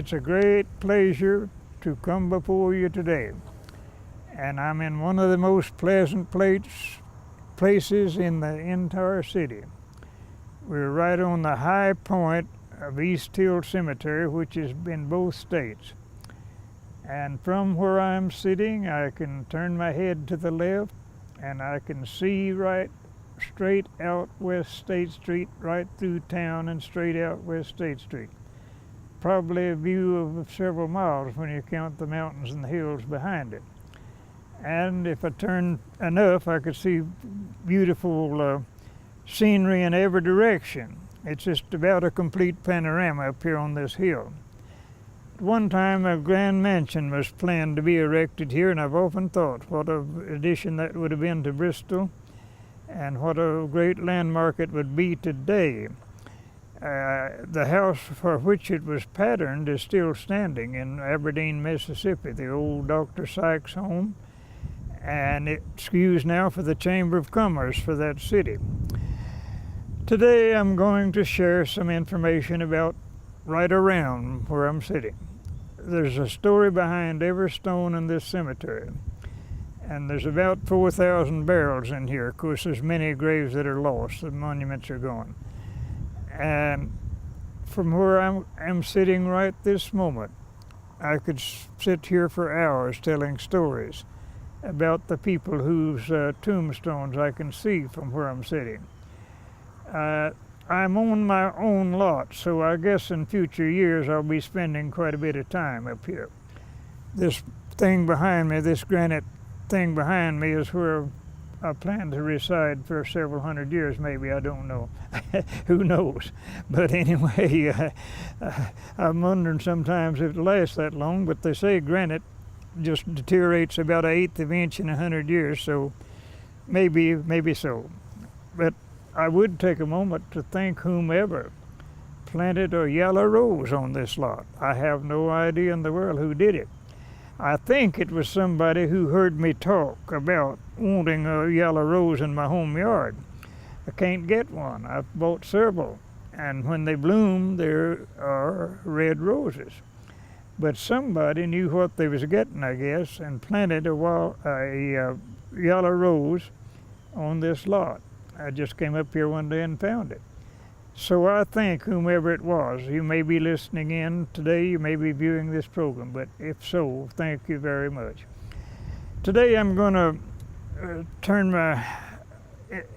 It's a great pleasure to come before you today. And I'm in one of the most pleasant places in the entire city. We're right on the high point of East Hill Cemetery, which is in both states. And from where I'm sitting, I can turn my head to the left and I can see right straight out West State Street, right through town and straight out West State Street. Probably a view of several miles when you count the mountains and the hills behind it. And if I turned enough, I could see beautiful scenery in every direction. It's just about a complete panorama up here on this hill. At one time, a grand mansion was planned to be erected here, and I've often thought what an addition that would have been to Bristol and what a great landmark it would be today. The house for which it was patterned is still standing in Aberdeen, Mississippi, the old Dr. Sykes home, and it's used now for the Chamber of Commerce for that city. Today I'm going to share some information about right around where I'm sitting. There's a story behind every stone in this cemetery, and there's about 4,000 barrels in here. Of course, there's many graves that are lost. The monuments are gone. And from where I'm sitting right this moment, I could sit here for hours telling stories about the people whose tombstones I can see from where I'm sitting. I'm on my own lot, so I guess in future years I'll be spending quite a bit of time up here. This thing behind me, this granite thing behind me, is where I plan to reside for several hundred years, maybe, I don't know. Who knows? But anyway, I'm wondering sometimes if it lasts that long, but they say granite just deteriorates about 1/8 of an inch in 100 years, so maybe so. But I would take a moment to thank whomever planted a yellow rose on this lot. I have no idea in the world who did it. I think it was somebody who heard me talk about wanting a yellow rose in my home yard. I can't get one. I've bought several, and when they bloom, there are red roses. But somebody knew what they was getting, I guess, and planted a yellow rose on this lot. I just came up here one day and found it. So I thank whomever it was. You may be listening in today, you may be viewing this program, but if so, thank you very much. Today I'm going to turn my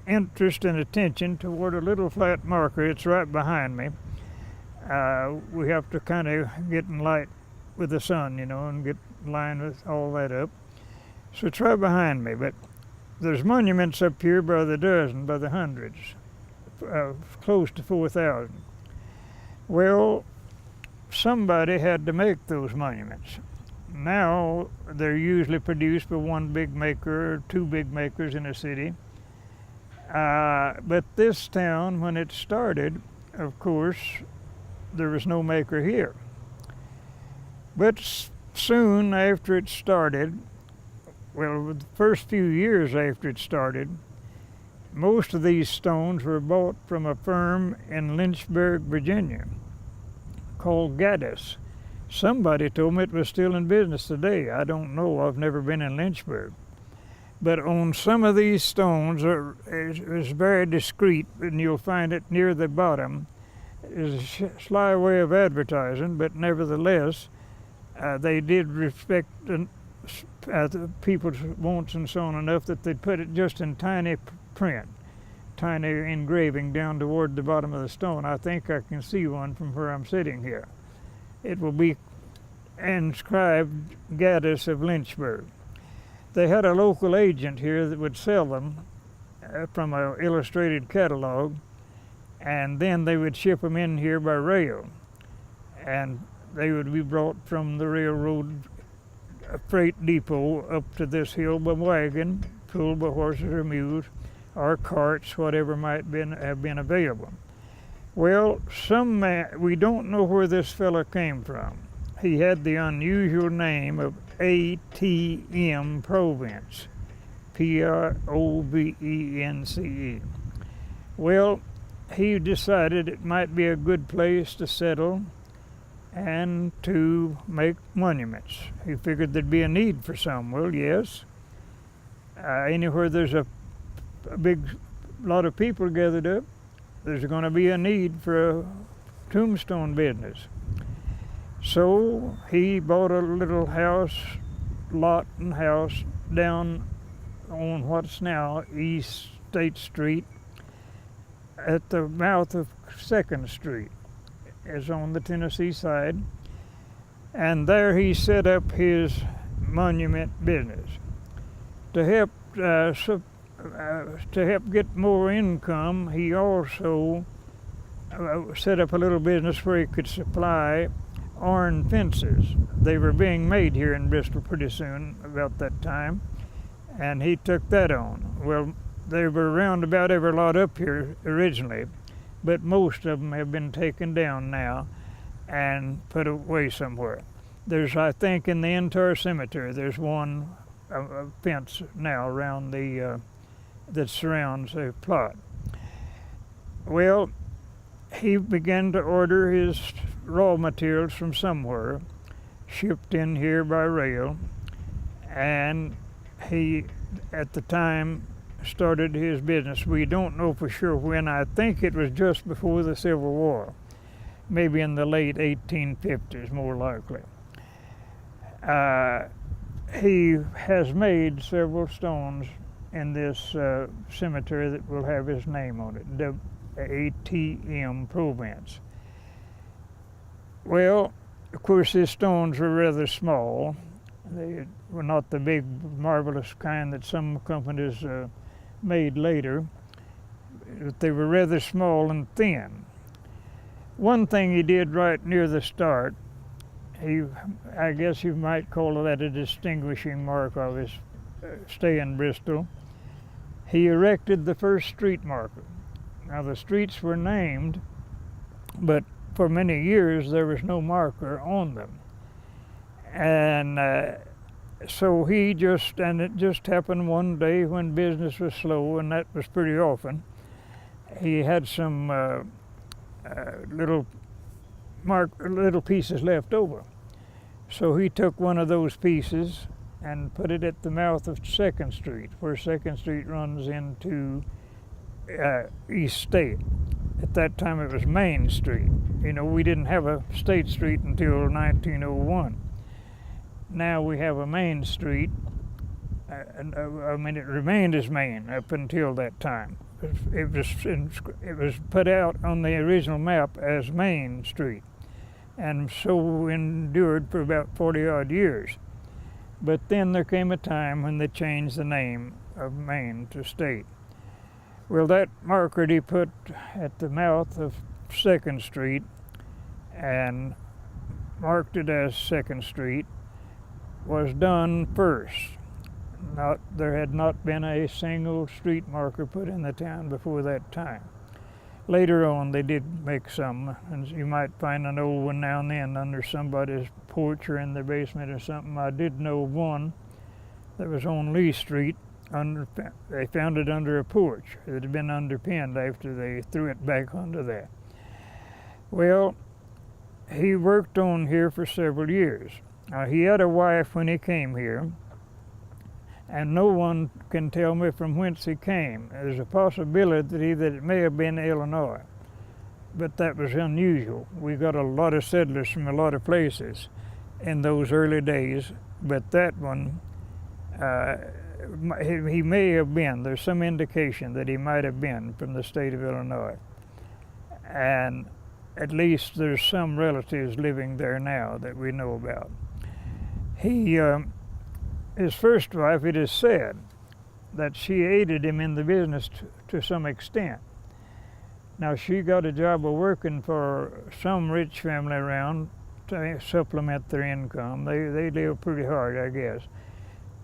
interest and attention toward a little flat marker. It's right behind me. We have to kind of get in light with the sun, and get in line with all that up. So it's right behind me, but there's monuments up here by the dozen, by the hundreds, close to 4,000. Well, somebody had to make those monuments. Now they're usually produced by one big maker or two big makers in a city. But this town, when it started, of course, there was no maker here. But soon after it started, well, the first few years after it started, most of these stones were bought from a firm in Lynchburg, Virginia, called Gaddis. Somebody told me it was still in business today. I don't know. I've never been in Lynchburg. But on some of these stones, it's very discreet, and you'll find it near the bottom. It's a sly way of advertising, but nevertheless, they did respect the people's wants and so on enough that they put it just in tiny print, tiny engraving down toward the bottom of the stone. I think I can see one from where I'm sitting here. It will be inscribed Gaddis of Lynchburg. They had a local agent here that would sell them from an illustrated catalog, and then they would ship them in here by rail, and they would be brought from the railroad freight depot up to this hill by wagon, pulled by horses or mules, or carts, whatever might have been available. Well, some man, we don't know where this fella came from. He had the unusual name of A.T.M. Provence, P-R-O-V-E-N-C-E. Well, he decided it might be a good place to settle, and to make monuments. He figured there'd be a need for some. Well, yes. Anywhere there's a big lot of people gathered up, there's going to be a need for a tombstone business. So he bought a little lot and house down on what's now East State Street at the mouth of 2nd Street, is on the Tennessee side. And there he set up his monument business. To help get more income, he also set up a little business where he could supply iron fences. They were being made here in Bristol pretty soon, about that time, and he took that on. Well, they were around about every lot up here originally, but most of them have been taken down now and put away somewhere. There's, I think, in the entire cemetery, there's one fence now around that surrounds the plot. Well, he began to order his raw materials from somewhere, shipped in here by rail, and he, at the time, started his business. We don't know for sure when. I think it was just before the Civil War, maybe in the late 1850s, more likely. He has made several stones in this cemetery that will have his name on it, ATM Provence. Well, of course, his stones were rather small. They were not the big, marvelous kind that some companies made later. They were rather small and thin. One thing he did right near the start, I guess you might call that a distinguishing mark of his stay in Bristol. He erected the first street marker. Now, the streets were named, but for many years there was no marker on them. And so it just happened one day when business was slow, and that was pretty often. He had some little pieces left over. So he took one of those pieces and put it at the mouth of 2nd Street, where 2nd Street runs into East State. At that time it was Main Street. You know, we didn't have a State Street until 1901. Now we have a Main Street. I mean, it remained as Main up until that time. It was put out on the original map as Main Street, and so endured for about 40 odd years. But then there came a time when they changed the name of Main to State. Well, that marker he put at the mouth of 2nd Street and marked it as 2nd Street was done first. There had not been a single street marker put in the town before that time. Later on, they did make some, and you might find an old one now and then under somebody's porch or in their basement or something. I did know one that was on Lee Street. They found it under a porch. It had been underpinned after they threw it back onto that. Well, he worked on here for several years. He had a wife when he came here, and no one can tell me from whence he came. There's a possibility that it may have been Illinois, but that was unusual. We got a lot of settlers from a lot of places in those early days, but that one, he may have been. There's some indication that he might have been from the state of Illinois. And at least there's some relatives living there now that we know about. His first wife, it is said that she aided him in the business to some extent. Now, she got a job of working for some rich family around to supplement their income. They lived pretty hard, I guess,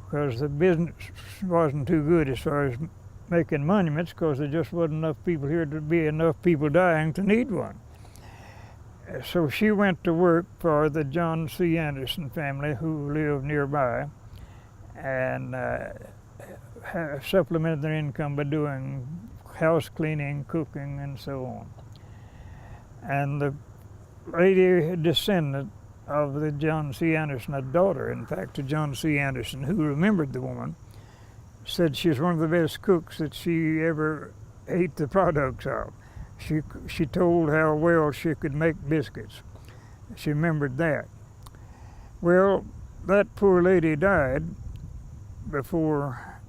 because the business wasn't too good as far as making monuments, because there just wasn't enough people here to be enough people dying to need one. So she went to work for the John C. Anderson family, who lived nearby, and supplemented their income by doing house cleaning, cooking, and so on. And the lady descendant of the John C. Anderson, a daughter, in fact, to John C. Anderson, who remembered the woman, said she's one of the best cooks that she ever ate the products of. She told how well she could make biscuits. She remembered that. Well, that poor lady died before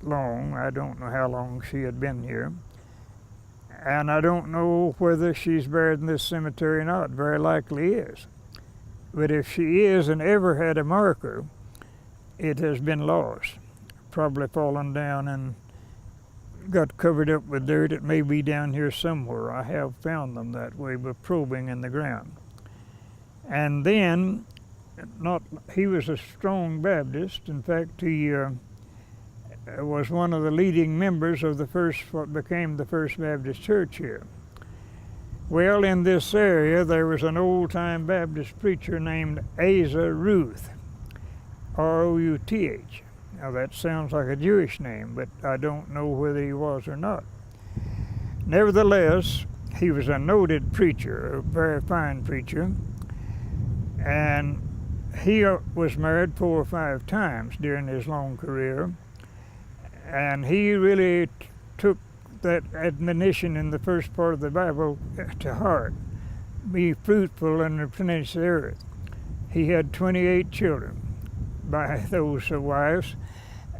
long. I don't know how long she had been here. And I don't know whether she's buried in this cemetery or not. Very likely is. But if she is and ever had a marker, it has been lost. Probably fallen down and got covered up with dirt. It may be down here somewhere. I have found them that way by probing in the ground. And then, he was a strong Baptist. In fact, he was one of the leading members of what became the First Baptist Church here. Well, in this area, there was an old-time Baptist preacher named Asa Ruth, R-O-U-T-H. Now, that sounds like a Jewish name, but I don't know whether he was or not. Nevertheless, he was a noted preacher, a very fine preacher, and he was married 4 or 5 times during his long career, and he really took that admonition in the first part of the Bible to heart. Be fruitful and replenish the earth. He had 28 children by those wives,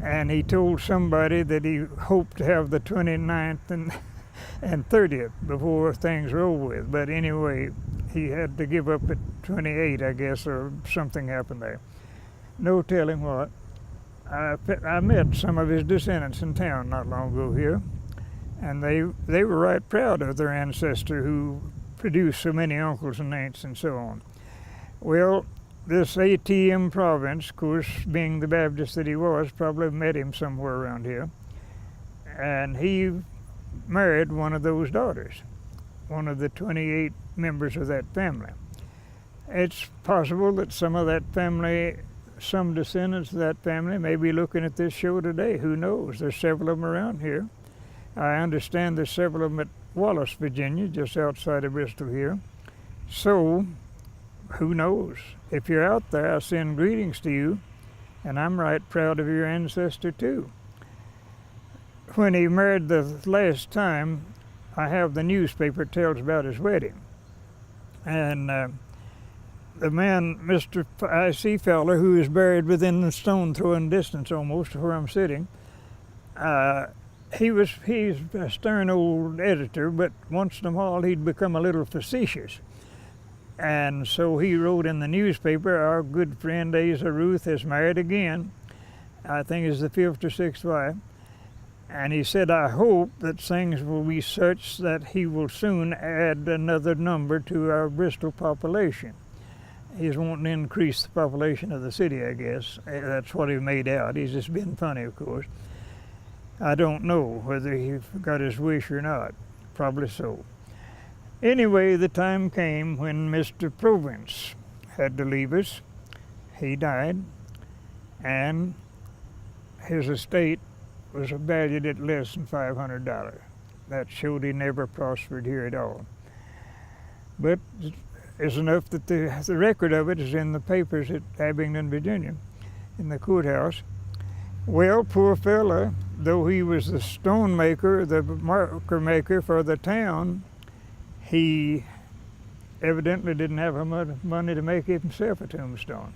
and he told somebody that he hoped to have the 29th and 30th before things were over with. But anyway, he had to give up at 28, I guess, or something happened there. No telling what. I met some of his descendants in town not long ago here, and they were right proud of their ancestor who produced so many uncles and aunts and so on. Well, this ATM Province, of course, being the Baptist that he was, probably met him somewhere around here, and he married one of those daughters, one of the 28 members of that family. It's possible that some of that family, some descendants of that family may be looking at this show today. Who knows? There's several of them around here. I understand there's several of them at Wallace, Virginia, just outside of Bristol here. So, who knows? If you're out there, I send greetings to you, and I'm right proud of your ancestor too. When he married the last time, I have the newspaper that tells about his wedding. And the man, Mr. I.C. Fowler, who is buried within the stone throwing distance almost of where I'm sitting, he's a stern old editor, but once in a while he'd become a little facetious. And so he wrote in the newspaper, our good friend Asa Ruth has married again. I think it's the 5th or 6th wife. And he said, I hope that things will be such that he will soon add another number to our Bristol population. He's wanting to increase the population of the city, I guess. That's what he made out. He's just being funny, of course. I don't know whether he got his wish or not. Probably so. Anyway, the time came when Mr. Provence had to leave us. He died, and his estate was valued at less than $500. That showed he never prospered here at all. But it's enough that the record of it is in the papers at Abingdon, Virginia, in the courthouse. Well, poor fella, though he was the stone maker, the marker maker for the town, he evidently didn't have enough money to make himself a tombstone.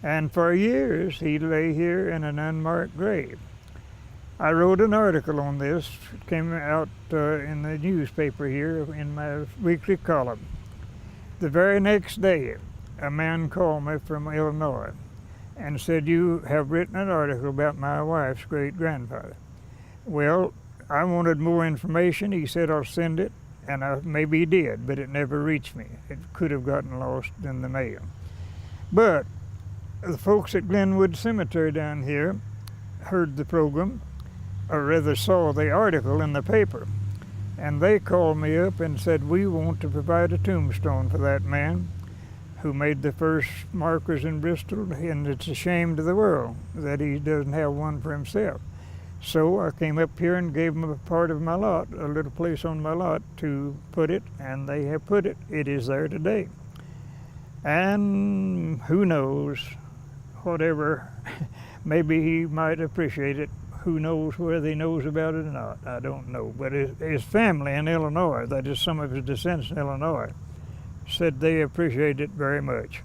And for years, he lay here in an unmarked grave. I wrote an article on this. It came out in the newspaper here in my weekly column. The very next day, a man called me from Illinois and said, you have written an article about my wife's great-grandfather. Well, I wanted more information. He said, I'll send it. And maybe he did, but it never reached me. It could have gotten lost in the mail. But the folks at Glenwood Cemetery down here heard the program, or rather saw the article in the paper, and they called me up and said, we want to provide a tombstone for that man who made the first markers in Bristol, and it's a shame to the world that he doesn't have one for himself. So I came up here and gave them a part of my lot, a little place on my lot to put it, and they have put it. It is there today. And who knows, whatever, maybe he might appreciate it. Who knows whether he knows about it or not, I don't know. But his family in Illinois, that is some of his descendants in Illinois, said they appreciate it very much.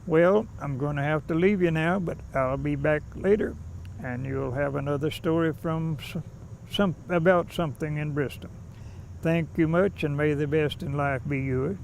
Well, I'm going to have to leave you now, but I'll be back later, and you'll have another story from about something in Bristol. Thank you much, and may the best in life be yours.